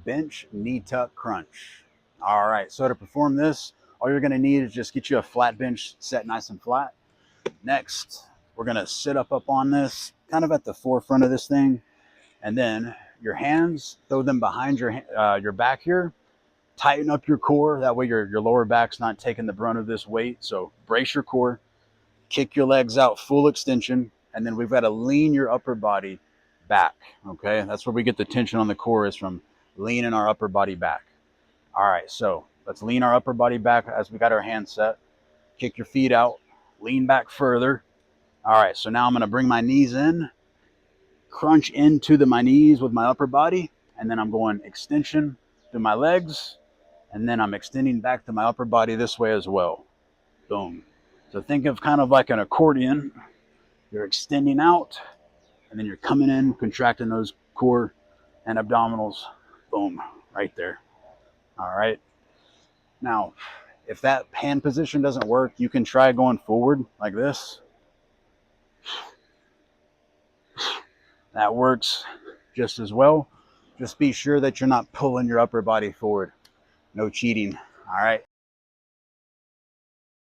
bench knee tuck crunch. All right, so to perform this, all you're gonna need is just get you a flat bench set nice and flat. Next, we're gonna sit up on this, kind of at the forefront of this thing, and then your hands, throw them behind your back here. Tighten up your core. That way your lower back's not taking the brunt of this weight. So brace your core, kick your legs out full extension, and then we've got to lean your upper body back. Okay, that's where we get the tension on the core, is from leaning our upper body back. All right, so let's lean our upper body back as we got our hands set. Kick your feet out, lean back further. All right, so now I'm going to bring my knees in, crunch into my knees with my upper body, and then I'm going extension through my legs, and then I'm extending back to my upper body this way as well. Boom. So think of kind of like an accordion. You're extending out, and then you're coming in, contracting those core and abdominals. Boom, right there. All right. Now, if that hand position doesn't work, you can try going forward like this. That works just as well. Just be sure that you're not pulling your upper body forward. No cheating. All right.